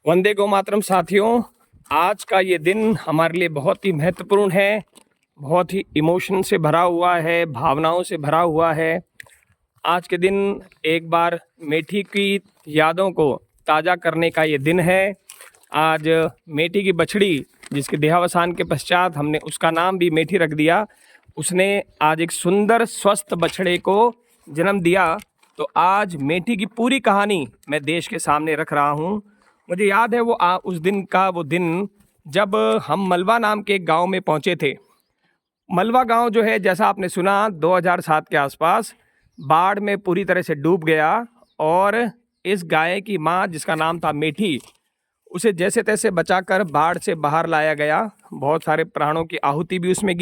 वंदे गौ मातरम साथियों, आज का ये दिन हमारे लिए बहुत ही महत्वपूर्ण है, बहुत ही इमोशन से भरा हुआ है, भावनाओं से भरा हुआ है। आज के दिन एक बार मेठी की यादों को ताज़ा करने का ये दिन है। आज मेठी की बछड़ी जिसके देहावसान के पश्चात हमने उसका नाम भी मेठी रख दिया, उसने आज एक सुंदर स्वस्थ बछड़े को जन्म दिया। तो आज मेठी की पूरी कहानी मैं देश के सामने रख रहा हूँ। मुझे याद है उस दिन का वो दिन जब हम मलवा नाम के एक गांव में पहुंचे थे। मलवा गांव जो है, जैसा आपने सुना, 2007 के आसपास बाढ़ में पूरी तरह से डूब गया और इस गाय की माँ जिसका नाम था मेठी, उसे जैसे तैसे बचाकर बाढ़ से बाहर लाया गया। बहुत सारे प्राणों की आहुति भी उसमें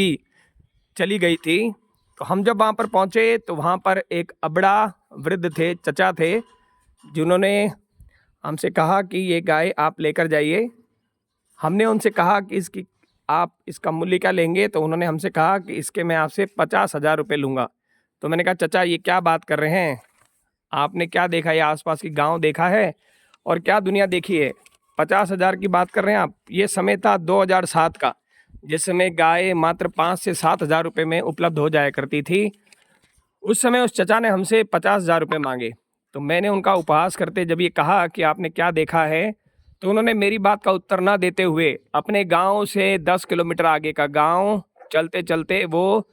चली गई थी। तो हम जब वहाँ पर पहुँचे तो वहाँ पर एक अबड़ा वृद्ध थे, चचा थे, जिन्होंने हमसे कहा कि ये गाय आप लेकर जाइए। हमने उनसे कहा कि आप इसका मूल्य क्या लेंगे, तो उन्होंने हमसे कहा कि इसके मैं आपसे 50,000 रुपये लूँगा। तो मैंने कहा, चचा ये क्या बात कर रहे हैं, आपने क्या देखा, ये आसपास की गांव देखा है और क्या दुनिया देखी है, 50,000 की बात कर रहे हैं आप। ये समय था 2007 का, जिस समय गाय मात्र 5 से 7,000 रुपये में उपलब्ध हो जाया करती थी। उस समय उस चचा ने हमसे 50,000 रुपये मांगे। तो मैंने उनका उपहास करते जब ये कहा कि आपने क्या देखा है, तो उन्होंने मेरी बात का उत्तर ना देते हुए अपने गांव से 10 किलोमीटर आगे का गांव चलते चलते वो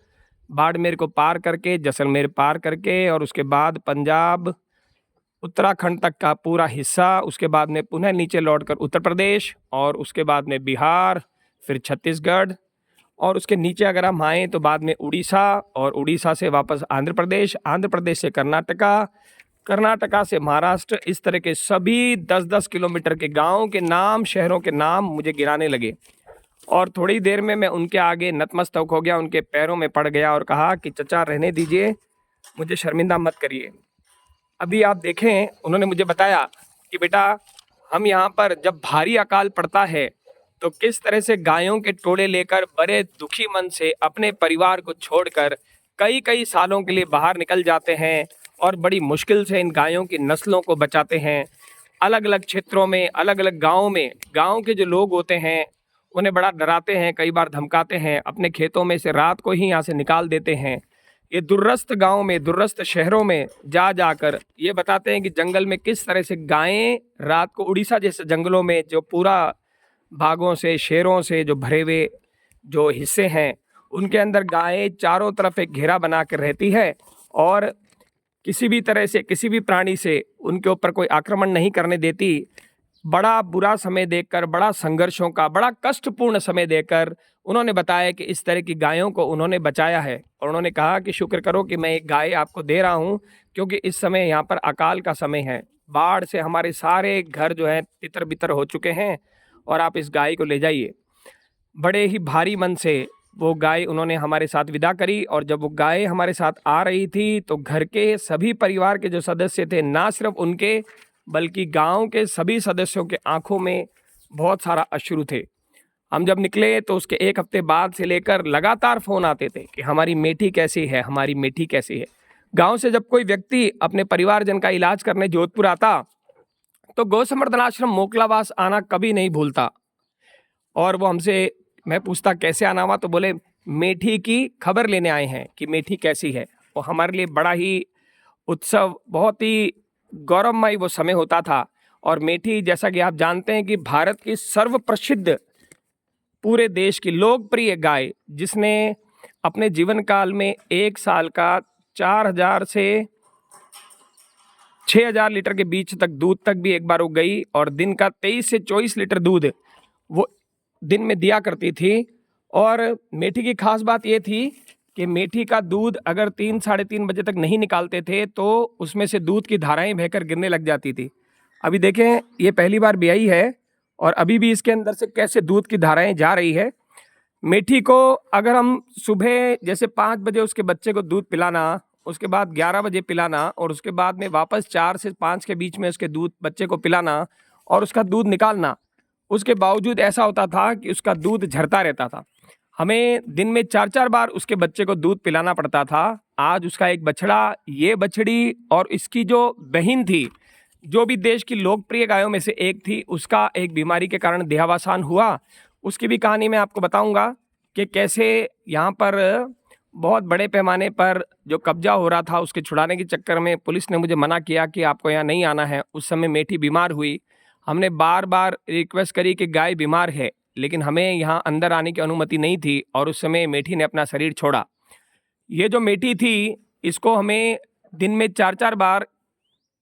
बाड़मेर को पार करके, जैसलमेर पार करके, और उसके बाद पंजाब, उत्तराखंड तक का पूरा हिस्सा, उसके बाद में पुनः नीचे लौटकर उत्तर प्रदेश, और उसके बाद में बिहार, फिर छत्तीसगढ़, और उसके नीचे अगर हम आएँ तो बाद में उड़ीसा, और उड़ीसा से वापस आंध्र प्रदेश, आंध्र प्रदेश से कर्नाटका, कर्नाटका से महाराष्ट्र। इस तरह के सभी 10-10 किलोमीटर के गांव के नाम, शहरों के नाम मुझे गिराने लगे। और थोड़ी देर में मैं उनके आगे नतमस्तक हो गया, उनके पैरों में पड़ गया और कहा कि चचा रहने दीजिए, मुझे शर्मिंदा मत करिए। अभी आप देखें, उन्होंने मुझे बताया कि बेटा, हम यहाँ पर जब भारी अकाल पड़ता है तो किस तरह से गायों के टोले लेकर बड़े दुखी मन से अपने परिवार को छोड़कर कई कई सालों के लिए बाहर निकल जाते हैं और बड़ी मुश्किल से इन गायों की नस्लों को बचाते हैं। अलग अलग क्षेत्रों में, अलग अलग गाँव में, गाँव के जो लोग होते हैं उन्हें बड़ा डराते हैं, कई बार धमकाते हैं, अपने खेतों में से रात को ही यहाँ से निकाल देते हैं। ये दूरस्थ गाँव में, दूरस्थ शहरों में जा जाकर ये बताते हैं कि जंगल में किस तरह से गायें रात को, उड़ीसा जैसे जंगलों में जो पूरा बाघों से, शेरों से जो भरे हुए जो हिस्से हैं, उनके अंदर गायें चारों तरफ एक घेरा बना कर रहती है और किसी भी तरह से, किसी भी प्राणी से उनके ऊपर कोई आक्रमण नहीं करने देती। बड़ा बुरा समय देखकर, बड़ा संघर्षों का, बड़ा कष्टपूर्ण समय देकर उन्होंने बताया कि इस तरह की गायों को उन्होंने बचाया है। और उन्होंने कहा कि शुक्र करो कि मैं एक गाय आपको दे रहा हूँ, क्योंकि इस समय यहाँ पर अकाल का समय है, बाढ़ से हमारे सारे घर जो हैं तितर बितर हो चुके हैं, और आप इस गाय को ले जाइए। बड़े ही भारी मन से वो गाय उन्होंने हमारे साथ विदा करी। और जब वो गाय हमारे साथ आ रही थी तो घर के सभी परिवार के जो सदस्य थे, ना सिर्फ उनके बल्कि गांव के सभी सदस्यों के आंखों में बहुत सारा अश्रु थे। हम जब निकले तो उसके एक हफ्ते बाद से लेकर लगातार फ़ोन आते थे कि हमारी मेठी कैसी है, हमारी मेठी कैसी है। गांव से जब कोई व्यक्ति अपने परिवारजन का इलाज करने जोधपुर आता तो गौ संवर्धन आश्रम मोकलावास आना कभी नहीं भूलता। और वो हमसे, मैं पूछता कैसे आना हुआ, तो बोले मेठी की खबर लेने आए हैं कि मेठी कैसी है। वो हमारे लिए बड़ा ही उत्सव, बहुत ही गौरवमय वो समय होता था। और मेठी, जैसा कि आप जानते हैं कि भारत की सर्वप्रसिद्ध, पूरे देश की लोकप्रिय गाय, जिसने अपने जीवन काल में एक साल का 4,000 से 6,000 लीटर के बीच तक दूध तक भी एक बार वो गई, और दिन का 23 से 24 लीटर दूध वो दिन में दिया करती थी। और मेठी की खास बात ये थी कि मेठी का दूध अगर 3-3:30 बजे तक नहीं निकालते थे तो उसमें से दूध की धाराएं बहकर गिरने लग जाती थी। अभी देखें, ये पहली बार ब्याई है और अभी भी इसके अंदर से कैसे दूध की धाराएं जा रही है। मेठी को अगर हम सुबह जैसे 5 बजे उसके बच्चे को दूध पिलाना, उसके बाद 11 बजे पिलाना, और उसके बाद में वापस 4 से 5 के बीच में उसके दूध बच्चे को पिलाना और उसका दूध निकालना, उसके बावजूद ऐसा होता था कि उसका दूध झरता रहता था। हमें दिन में 4-4 बार उसके बच्चे को दूध पिलाना पड़ता था। आज उसका एक बछड़ा, ये बछड़ी और इसकी जो बहन थी जो भी देश की लोकप्रिय गायों में से एक थी, उसका एक बीमारी के कारण देहावसान हुआ। उसकी भी कहानी मैं आपको बताऊंगा कि कैसे यहाँ पर बहुत बड़े पैमाने पर जो कब्जा हो रहा था, उसके छुड़ाने के चक्कर में पुलिस ने मुझे मना किया कि आपको यहाँ नहीं आना है। उस समय मेठी बीमार हुई। हमने बार बार रिक्वेस्ट करी कि गाय बीमार है, लेकिन हमें यहाँ अंदर आने की अनुमति नहीं थी और उस समय मेठी ने अपना शरीर छोड़ा। ये जो मेठी थी, इसको हमें दिन में 4-4 बार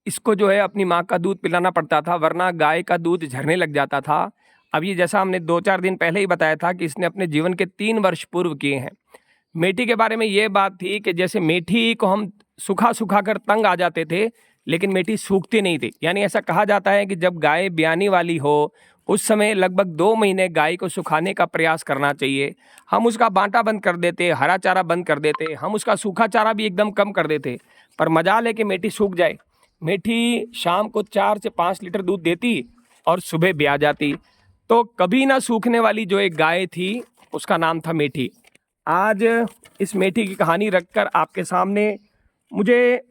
इसको जो है अपनी माँ का दूध पिलाना पड़ता था, वरना गाय का दूध झरने लग जाता था। अब ये जैसा हमने 2-4 दिन पहले ही बताया था कि इसने अपने जीवन के 3 वर्ष पूर्व किए हैं। मेठी के बारे में ये बात थी कि जैसे मेठी को हम सुखा सुखा कर तंग आ जाते थे, लेकिन मेठी सूखती नहीं थी। यानी ऐसा कहा जाता है कि जब गाय ब्याने वाली हो, उस समय लगभग 2 महीने गाय को सुखाने का प्रयास करना चाहिए। हम उसका बांटा बंद कर देते, हरा चारा बंद कर देते, हम उसका सूखा चारा भी एकदम कम कर देते, पर मजाल है कि मेठी सूख जाए। मेठी शाम को 4 से 5 लीटर दूध देती और सुबह ब्याह जाती। तो कभी ना सूखने वाली जो एक गाय थी, उसका नाम था मेठी। आज इस मेठी की कहानी रखकर आपके सामने मुझे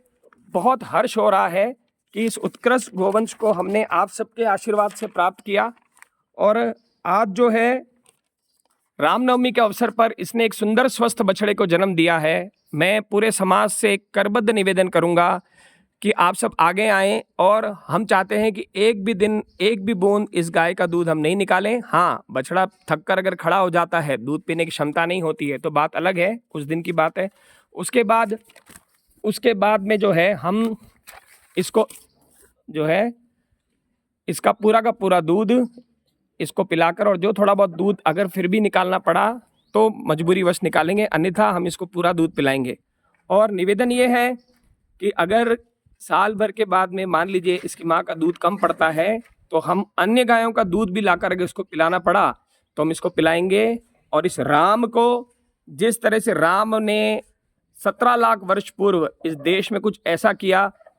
बहुत हर्ष हो रहा है कि इस उत्कृष्ट गोवंश को हमने आप सबके आशीर्वाद से प्राप्त किया। और आज जो है रामनवमी के अवसर पर इसने एक सुंदर स्वस्थ बछड़े को जन्म दिया है। मैं पूरे समाज से एक करबद्ध निवेदन करूंगा कि आप सब आगे आएं, और हम चाहते हैं कि एक भी दिन, एक भी बूंद इस गाय का दूध हम नहीं निकालें। हाँ, बछड़ा थक कर अगर खड़ा हो जाता है, दूध पीने की क्षमता नहीं होती है, तो बात अलग है, उस दिन की बात है। उसके बाद में जो है हम इसको जो है इसका पूरा का पूरा दूध इसको पिलाकर, और जो थोड़ा बहुत दूध अगर फिर भी निकालना पड़ा तो मजबूरीवश निकालेंगे, अन्यथा हम इसको पूरा दूध पिलाएंगे। और निवेदन ये है कि अगर साल भर के बाद में मान लीजिए इसकी माँ का दूध कम पड़ता है, तो हम अन्य गायों का दूध भी लाकर अगर इसको पिलाना पड़ा तो हम इसको पिलाएंगे। और इस राम को, जिस तरह से राम ने 17 लाख वर्ष पूर्व इस देश में कुछ ऐसा किया